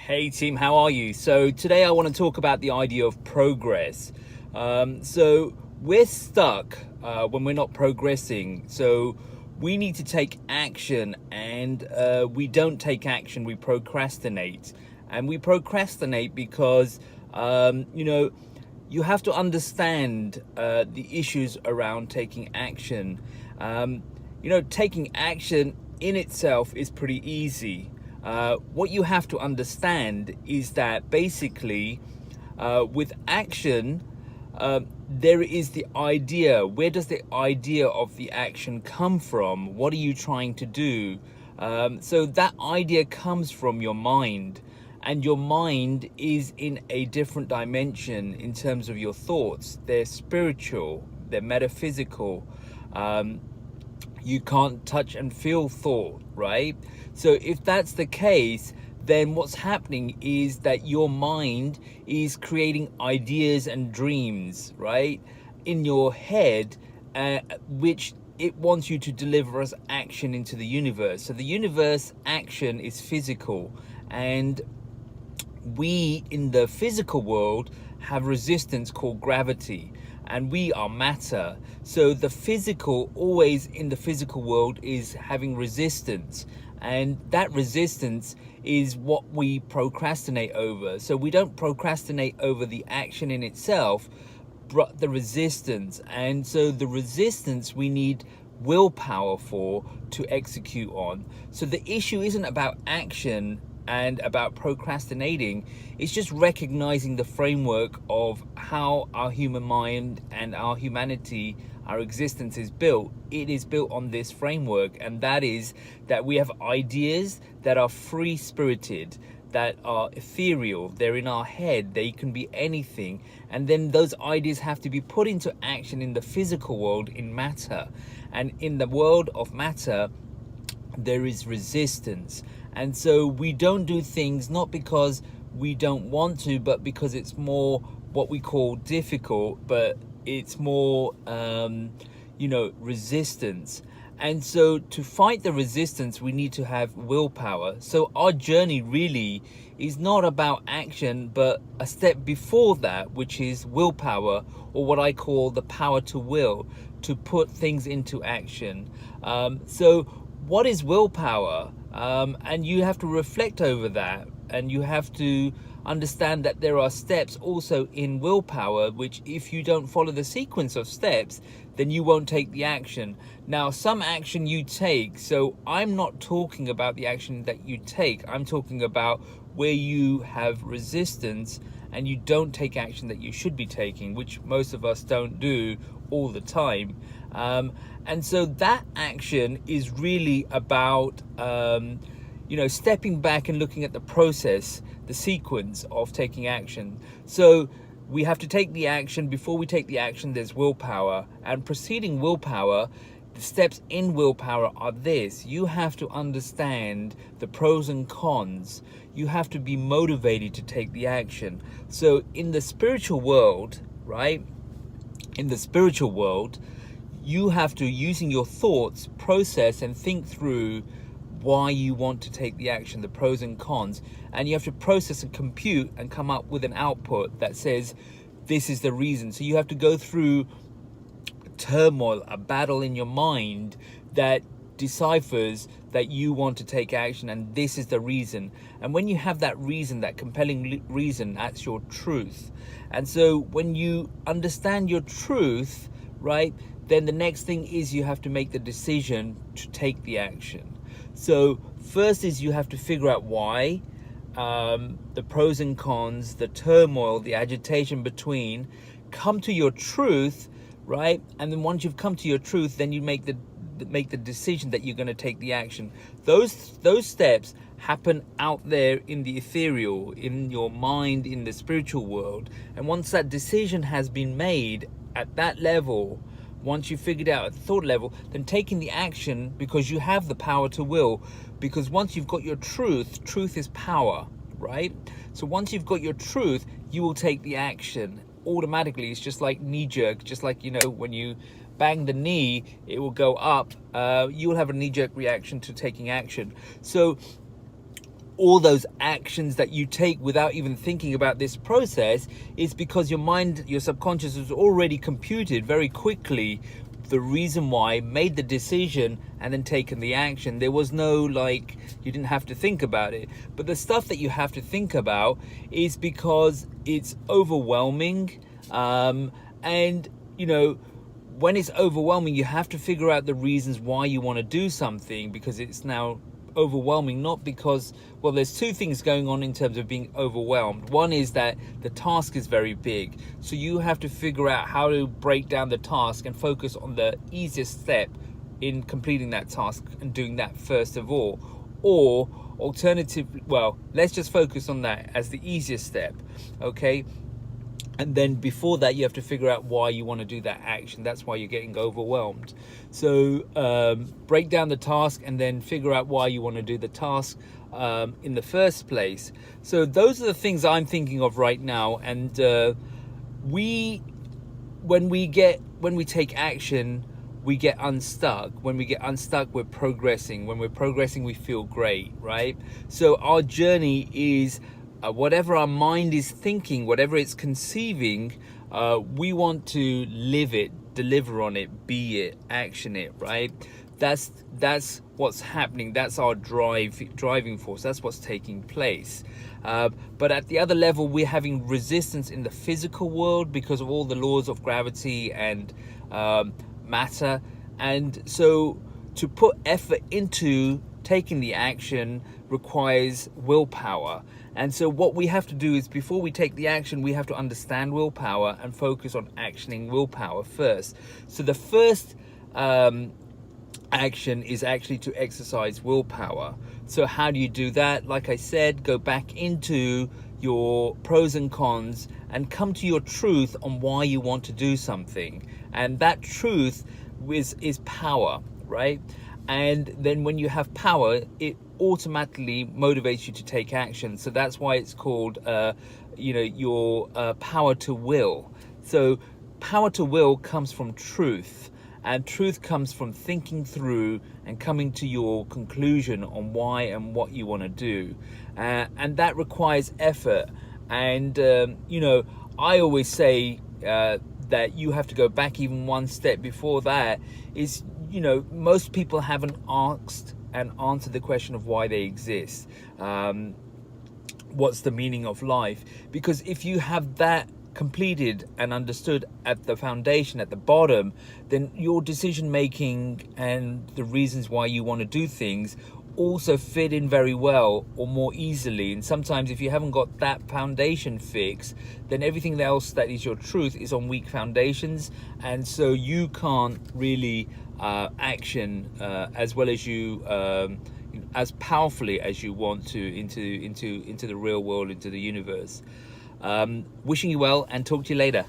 Hey team, how are you? So today I want to talk about the idea of progress. So we're stuck when we're not progressing. So we need to take action, and we don't take action, we procrastinate. And we procrastinate because, you have to understand the issues around taking action. Taking action in itself is pretty easy. What you have to understand is that basically with action, there is the idea. Where does the idea of the action come from? What are you trying to do? So that idea comes from your mind, and your mind is in a different dimension in terms of your thoughts. They're spiritual, they're metaphysical. You can't touch and feel thought, right? So if that's the case, then what's happening is that your mind is creating ideas and dreams, right, in your head, which it wants you to deliver as action into the universe. So the universe action is physical, and we in the physical world have resistance called gravity, and we are matter. So the physical, always in the physical world, is having resistance, and that resistance is what we procrastinate over. So we don't procrastinate over the action in itself, but the resistance. And so the resistance we need willpower for to execute on. So the issue isn't about action and about procrastinating. It's just recognizing the framework of how our human mind and our humanity, our existence is built. It is built on this framework, and that is that we have ideas that are free-spirited, that are ethereal. They're in our head, they can be anything, and then those ideas have to be put into action in the physical world, in matter. And in the world of matter, there is resistance. And so we don't do things not because we don't want to, but because it's more what we call difficult, but it's more, resistance. And so to fight the resistance, we need to have willpower. So our journey really is not about action, but a step before that, which is willpower, or what I call the power to will, to put things into action. So what is willpower? And you have to reflect over that, and you have to understand that there are steps also in willpower, which if you don't follow the sequence of steps, then you won't take the action. Now, some action you take, so I'm not talking about the action that you take, I'm talking about where you have resistance and you don't take action that you should be taking, which most of us don't do all the time. And so that action is really about stepping back and looking at the process, the sequence of taking action. So we have to take the action. Before we take the action, there's willpower, and preceding willpower, the steps in willpower are this: you have to understand the pros and cons. You have to be motivated to take the action. So in the spiritual world, right, in the spiritual world, you have to, using your thoughts, process and think through why you want to take the action, the pros and cons, and you have to process and compute and come up with an output that says this is the reason. So you have to go through turmoil, a battle in your mind that deciphers that you want to take action, and this is the reason. And when you have that reason, that compelling reason, that's your truth. And so when you understand your truth, right, then the next thing is you have to make the decision to take the action. So first is you have to figure out why, the pros and cons, the turmoil, the agitation between, come to your truth, right? And then once you've come to your truth, then you make the decision that you're going to take the action. Those steps happen out there in the ethereal, in your mind, in the spiritual world. And once that decision has been made at that level, once you figured out at the thought level, then taking the action, because you have the power to will. Because once you've got your truth is power, right? So once you've got your truth, you will take the action automatically. It's just like knee jerk, just like, when you bang the knee, it will go up. You will have a knee jerk reaction to taking action. So all those actions that you take without even thinking about this process is because your mind, your subconscious has already computed very quickly the reason why, made the decision, and then taken the action. There was no, like, you didn't have to think about it. But the stuff that you have to think about is because it's overwhelming. And, you know, when it's overwhelming, you have to figure out the reasons why you want to do something, because it's now overwhelming, not because, well, there's two things going on in terms of being overwhelmed. One is that the task is very big, so you have to figure out how to break down the task and focus on the easiest step in completing that task and doing that first of all. Or alternatively, well, let's just focus on that as the easiest step, okay? And then before that, you have to figure out why you want to do that action. That's why you're getting overwhelmed. So break down the task and then figure out why you want to do the task in the first place. So those are the things I'm thinking of right now. And when we take action, we get unstuck. When we get unstuck, we're progressing. When we're progressing, we feel great, right? So our journey is whatever our mind is thinking, whatever it's conceiving, we want to live it, deliver on it, be it, action it, right? That's what's happening. That's our driving force. That's what's taking place. But at the other level, we're having resistance in the physical world because of all the laws of gravity and matter. And so to put effort into taking the action requires willpower. And so what we have to do is, before we take the action, we have to understand willpower and focus on actioning willpower first. So the first action is actually to exercise willpower. So how do you do that? Like I said, go back into your pros and cons and come to your truth on why you want to do something. And that truth is power, right? And then when you have power, it automatically motivates you to take action. So that's why it's called, your power to will. So power to will comes from truth, and truth comes from thinking through and coming to your conclusion on why and what you want to do. And that requires effort. And, I always say that you have to go back even one step before that. Is, most people haven't asked and answered the question of why they exist. What's the meaning of life? Because if you have that completed and understood at the foundation, at the bottom, then your decision making and the reasons why you want to do things also fit in very well or more easily. And sometimes if you haven't got that foundation fixed, then everything else that is your truth is on weak foundations, and so you can't really action as well as you as powerfully as you want to into the real world, into the universe. Wishing you well, and talk to you later.